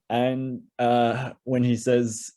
And when he says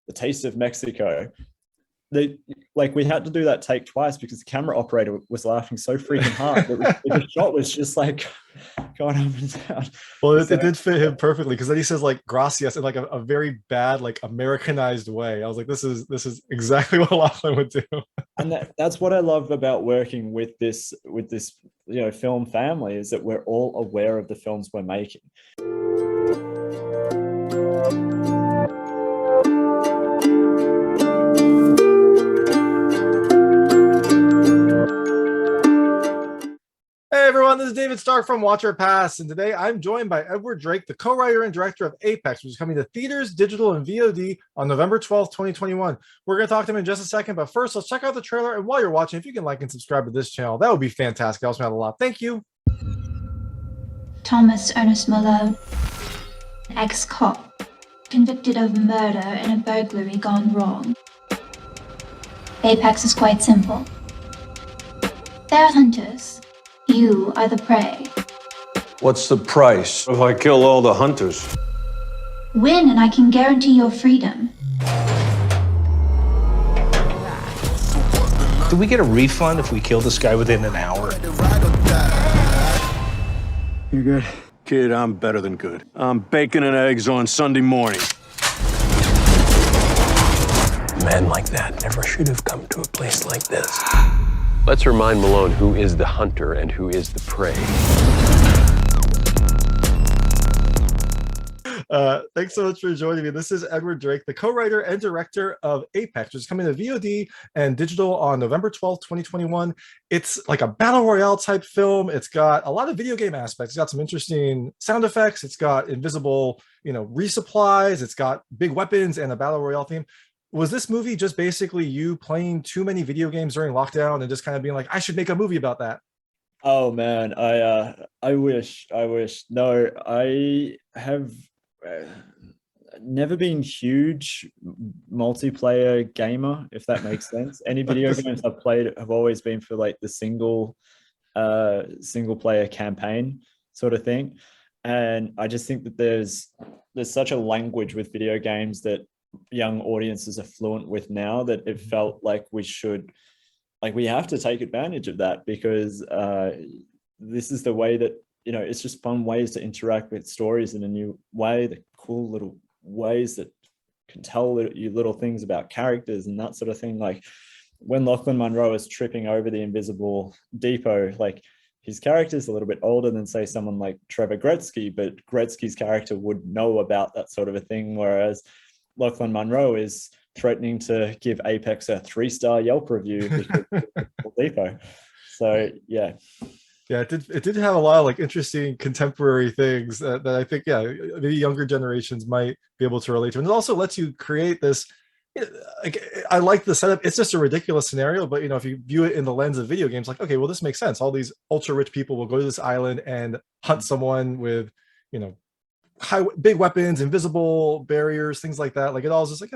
the taste of Mexico, they like we had to do that take twice because the camera operator was laughing so freaking hard that the shot was just like going up and down. Well, it So did fit him perfectly because then he says like gracias in like a very bad, like Americanized way. I was like, this is exactly what Lochlyn would do. and that's what I love about working with this film family, is that we're all aware of the films we're making. Hey everyone, this is David Stark from Watch Our Pass, and today I'm joined by Edward Drake, the co-writer and director of Apex, which is coming to theaters, digital, and VOD on November 12th, 2021. We're going to talk to him in just a second, but first, let's check out the trailer, and while you're watching, if you can like and subscribe to this channel, that would be fantastic. It helps me out a lot. Thank you. Thomas Ernest Malone, ex-cop, convicted of murder in a burglary gone wrong. Apex is quite simple. They're hunters. You are the prey. What's the price if I kill all the hunters? Win and I can guarantee your freedom. Do we get a refund if we kill this guy within an hour? You're good. Kid, I'm better than good. I'm bacon and eggs on Sunday morning. A man like that never should have come to a place like this. Let's remind Malone who is the hunter and who is the prey. Thanks so much for joining me. This is Edward Drake, the co-writer and director of Apex, which is coming to VOD and digital on November 12th, 2021. It's like a battle royale type film. It's got a lot of video game aspects. It's got some interesting sound effects. It's got invisible, resupplies. It's got big weapons and a battle royale theme. Was this movie just basically you playing too many video games during lockdown and just kind of being like, I should make a movie about that? Oh man, I wish. No, I have never been huge multiplayer gamer, if that makes sense. Any video games I've played have always been for like the single player campaign sort of thing. And I just think that there's such a language with video games that young audiences are fluent with now, that it felt like we have to take advantage of that, because this is the way that it's just fun ways to interact with stories in a new way, the cool little ways that can tell you little things about characters and that sort of thing. Like when Lochlyn Munro is tripping over the invisible depot, like his character is a little bit older than say someone like Trevor Gretzky, but Gretzky's character would know about that sort of a thing, whereas Lochlyn Munro is threatening to give Apex a 3-star Yelp review because of depot. So yeah, it did have a lot of like interesting contemporary things that I think maybe younger generations might be able to relate to, and it also lets you create this. I like the setup. It's just a ridiculous scenario, but if you view it in the lens of video games, like, okay, well, this makes sense. All these ultra rich people will go to this island and hunt someone with big weapons, invisible barriers, things like that. Like it all is just like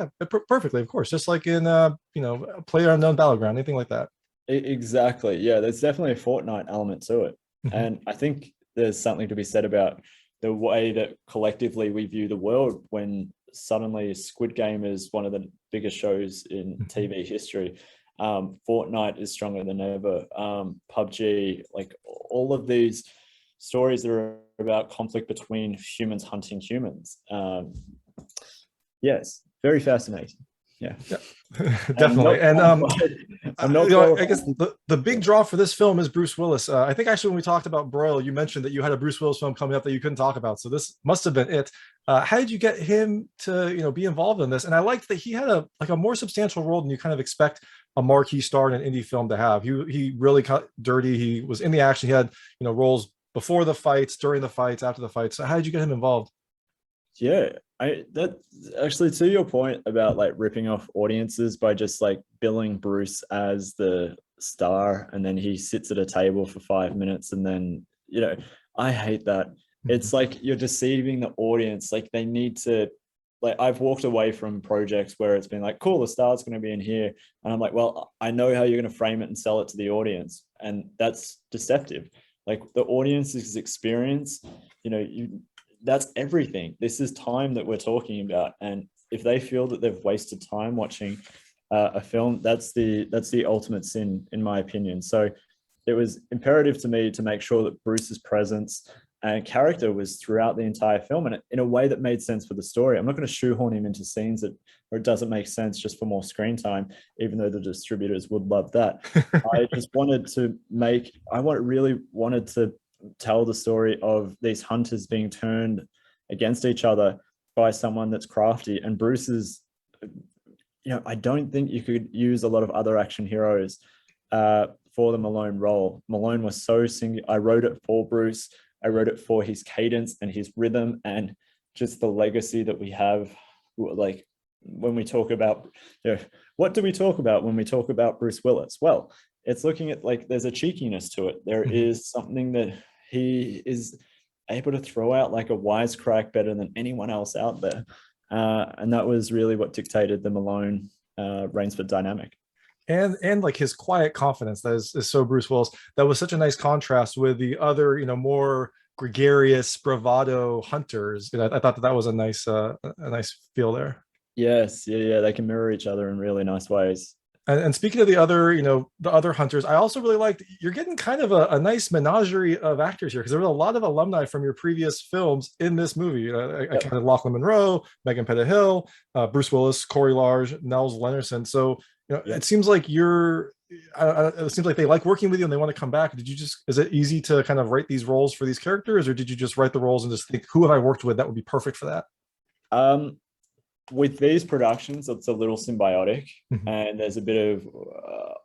perfectly, of course, just like in PlayerUnknown Battleground, anything like that. Exactly. Yeah, there's definitely a Fortnite element to it. And I think there's something to be said about the way that collectively we view the world when suddenly Squid Game is one of the biggest shows in TV history. Fortnite is stronger than ever. PUBG, like all of these stories that are about conflict between humans hunting humans. Yes, very fascinating. Yeah. Definitely. And I guess the the big draw for this film is Bruce Willis. I think actually when we talked about Broil, you mentioned that you had a Bruce Willis film coming up that you couldn't talk about, so this must have been it. How did you get him to be involved in this? And I liked that he had a more substantial role than you kind of expect a marquee star in an indie film to have. He really got dirty. He was in the action. He had roles before the fights, during the fights, after the fights. So how did you get him involved? Yeah, that actually, to your point about like ripping off audiences by just like billing Bruce as the star, and then he sits at a table for 5 minutes, and then I hate that. It's like you're deceiving the audience. Like they need to, like I've walked away from projects where it's been like, cool, the star's going to be in here, and I'm like, well, I know how you're going to frame it and sell it to the audience, and that's deceptive. Like the audience's experience, that's everything. This is time that we're talking about, and if they feel that they've wasted time watching a film, that's the ultimate sin, in my opinion. So it was imperative to me to make sure that Bruce's presence and character was throughout the entire film, and in a way that made sense for the story. I'm not going to shoehorn him into scenes where it doesn't make sense just for more screen time, even though the distributors would love that. I just really wanted to tell the story of these hunters being turned against each other by someone that's crafty. And Bruce is, I don't think you could use a lot of other action heroes for the Malone role. Malone was so I wrote it for Bruce. I wrote it for his cadence and his rhythm and just the legacy that we have. Like when we talk about, what do we talk about when we talk about Bruce Willis? Well, it's looking at like there's a cheekiness to it. There is something that he is able to throw out like a wisecrack better than anyone else out there. And that was really what dictated the Malone Rainsford dynamic. And like his quiet confidence that is so Bruce Willis, that was such a nice contrast with the other, more gregarious bravado hunters. I thought that was a nice feel there. Yes, yeah, they can mirror each other in really nice ways. And speaking of the other hunters, I also really liked, you're getting kind of a nice menagerie of actors here, because there were a lot of alumni from your previous films in this movie. I counted Lochlyn Munro, Megan Peta Hill, Bruce Willis, Corey Large, Nels Lennerson. So it seems like it seems like they like working with you and they want to come back. Is it easy to kind of write these roles for these characters, or did you just write the roles and just think, who have I worked with that would be perfect for that? With these productions, it's a little symbiotic, and there's a bit of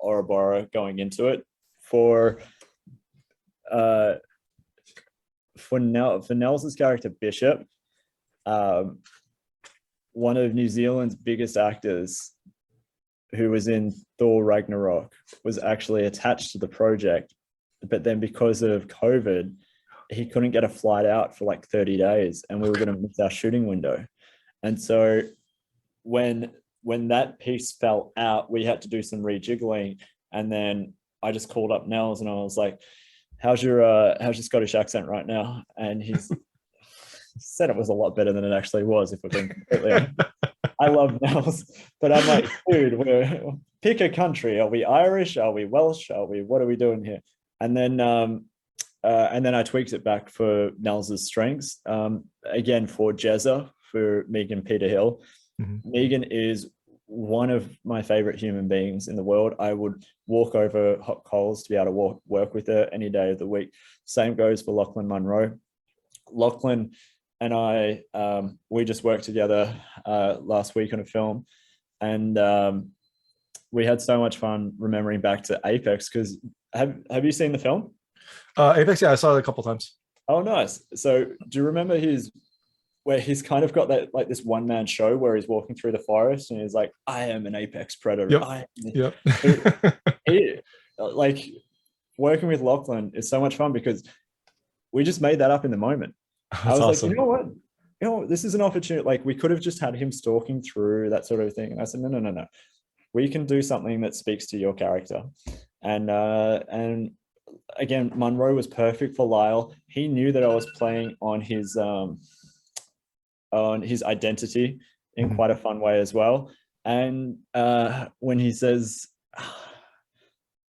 Ouroboros going into it. For Nels's character Bishop, one of New Zealand's biggest actors, who was in Thor Ragnarok, was actually attached to the project, but then because of COVID, he couldn't get a flight out for like 30 days, and we were going to miss our shooting window. And so when that piece fell out, we had to do some rejiggling. And then I just called up Nels and I was like, how's your Scottish accent right now? And he said it was a lot better than it actually was, if we're being completely honest. I love Nels, but I'm like, dude, pick a country. Are we Irish? Are we Welsh? What are we doing here? And then I tweaked it back for Nels's strengths. Again, for Jezza, for Megan Peta Hill. Megan is one of my favorite human beings in the world. I would walk over hot coals to be able to work with her any day of the week. Same goes for Lochlyn Munro. Lochlyn and I, we just worked together last week on a film, and we had so much fun remembering back to Apex. Because have you seen the film? Apex, yeah, I saw it a couple times. Oh, nice. So do you remember where he's kind of got that, like, this one-man show where he's walking through the forest and he's like, I am an apex predator. Yep. Like, working with Lochlyn is so much fun because we just made that up in the moment. That's I was awesome. like, you know what? This is an opportunity. Like, we could have just had him stalking through that sort of thing. And I said, no. We can do something that speaks to your character. And again, Munro was perfect for Lyle. He knew that I was playing on his identity in quite a fun way as well. And when he says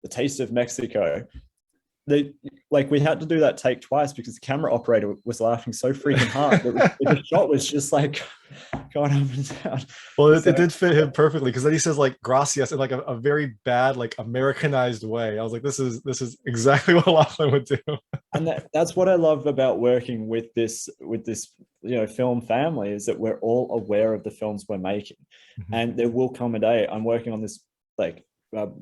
the taste of Mexico, we had to do that take twice because the camera operator was laughing so freaking hard that the shot was just like going up and down. Well, it did fit him perfectly, because then he says like gracias in like a very bad, like Americanized way. I was like, this is exactly what Lochlyn would do. And that's what I love about working with this film family, is that we're all aware of the films we're making. And there will come a day, I'm working on this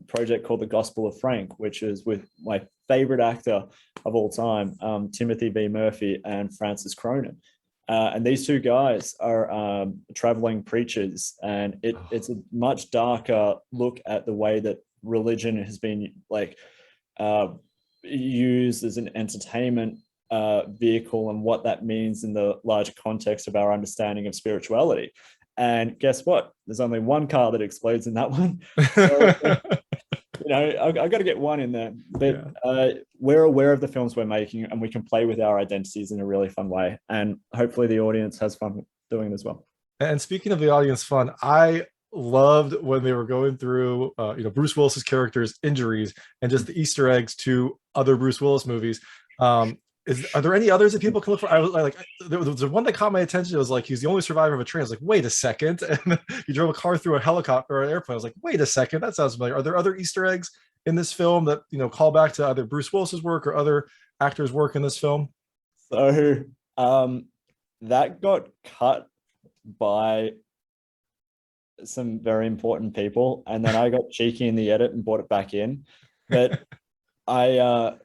project called The Gospel of Frank, which is with my favorite actor of all time, Timothy B. Murphy and Francis Cronin. And these two guys are traveling preachers, and it's a much darker look at the way that religion has been used as an entertainment vehicle, and what that means in the larger context of our understanding of spirituality. And guess what? There's only one car that explodes in that one. So I got to get one in there. But Yeah. we're aware of the films we're making, and we can play with our identities in a really fun way. And hopefully the audience has fun doing it as well. And speaking of the audience fun, I loved when they were going through, Bruce Willis's character's injuries and just the Easter eggs to other Bruce Willis movies. Are there any others that people can look for? I was like, there was one that caught my attention. It was like, he's the only survivor of a train. I was like, wait a second. And he drove a car through a helicopter or an airplane. I was like, wait a second, that sounds familiar. Are there other Easter eggs in this film that, call back to either Bruce Willis's work or other actors' work in this film? So that got cut by some very important people, and then I got cheeky in the edit and brought it back in. But I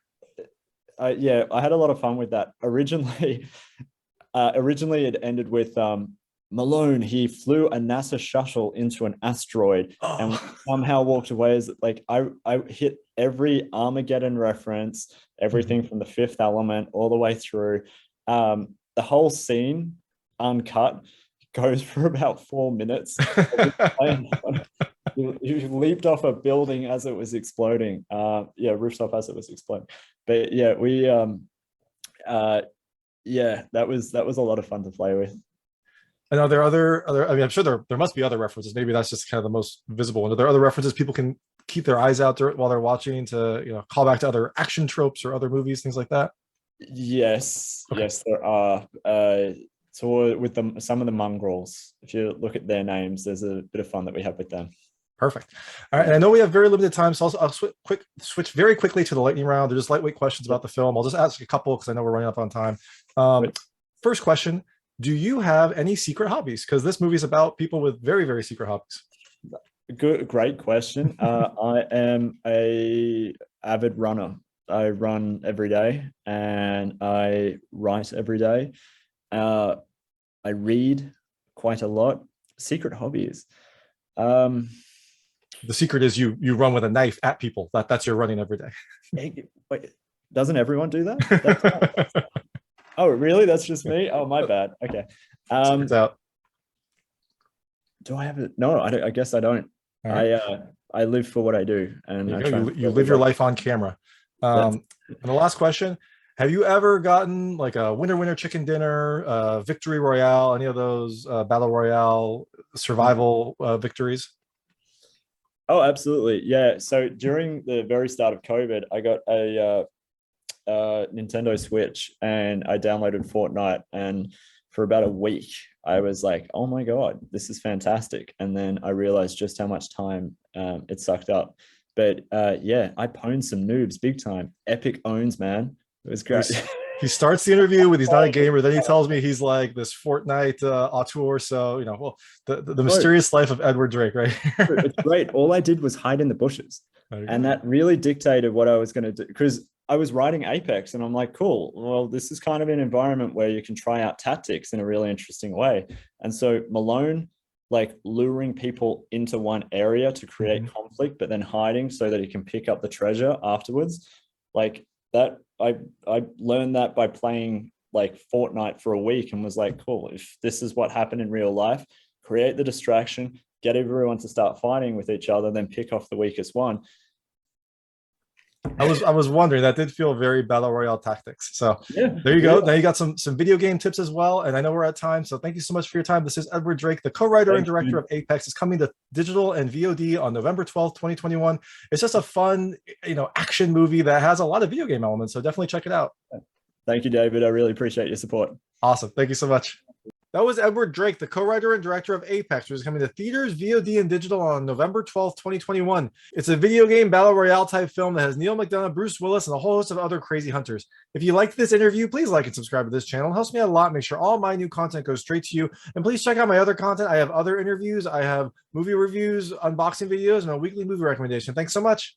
had a lot of fun with that. Originally it ended with Malone. He flew a NASA shuttle into an asteroid and somehow walked away. As like I hit every Armageddon reference, everything from The Fifth Element all the way through. The whole scene, uncut, goes for about 4 minutes. You leaped off a building as it was exploding. Rooftop as it was exploding. But yeah, we that was a lot of fun to play with. And are there other? I mean, I'm sure there must be other references. Maybe that's just kind of the most visible one. Are there other references people can keep their eyes out while they're watching to call back to other action tropes or other movies, things like that? Yes, okay. Yes, there are. So with some of the mongrels, if you look at their names, there's a bit of fun that we have with them. Perfect. All right, and I know we have very limited time, so I'll switch very quickly to the lightning round. They're just lightweight questions about the film. I'll just ask a couple because I know we're running up on time. First question: do you have any secret hobbies? Because this movie is about people with very, very secret hobbies. Great question. I am a avid runner. I run every day, and I write every day. I read quite a lot. Secret hobbies. The secret is you run with a knife at people. That's your running every day. Wait, doesn't everyone do that? Oh, really? That's just me? Oh, my bad. Okay. Out. Do I have it? No, I guess I don't. Right. I live for what I do, and you live your life on camera. And the last question: have you ever gotten like a winner chicken dinner, victory royale, any of those battle royale survival victories? Oh, absolutely. Yeah. So during the very start of COVID, I got a Nintendo Switch and I downloaded Fortnite, and for about a week I was like, oh my God, this is fantastic. And then I realized just how much time it sucked up. But I pwned some noobs big time. Epic owns, man. It was great. He starts the interview with he's not a gamer. Then he tells me he's like this Fortnite auteur. So, the mysterious life of Edward Drake, right? It's great. All I did was hide in the bushes. And that really dictated what I was going to do. Because I was writing Apex and I'm like, cool. Well, this is kind of an environment where you can try out tactics in a really interesting way. And so Malone, like luring people into one area to create conflict, but then hiding so that he can pick up the treasure afterwards. Like that, I learned that by playing like Fortnite for a week and was like, cool, if this is what happened in real life, create the distraction, get everyone to start fighting with each other, then pick off the weakest one. I was wondering, that did feel very battle royale tactics. So there you go. Now you got some video game tips as well. And I know we're at time, so thank you so much for your time. This is Edward Drake, the co-writer and director of Apex. It's coming to digital and VOD on November 12th, 2021. It's just a fun, action movie that has a lot of video game elements. So definitely check it out. Thank you, David. I really appreciate your support. Awesome. Thank you so much. That was Edward Drake, the co-writer and director of Apex, which is coming to theaters, VOD, and digital on November 12th, 2021. It's a video game battle royale type film that has Neal McDonough, Bruce Willis, and a whole host of other crazy hunters. If you liked this interview, please like and subscribe to this channel. It helps me out a lot. Make sure all my new content goes straight to you. And please check out my other content. I have other interviews. I have movie reviews, unboxing videos, and a weekly movie recommendation. Thanks so much.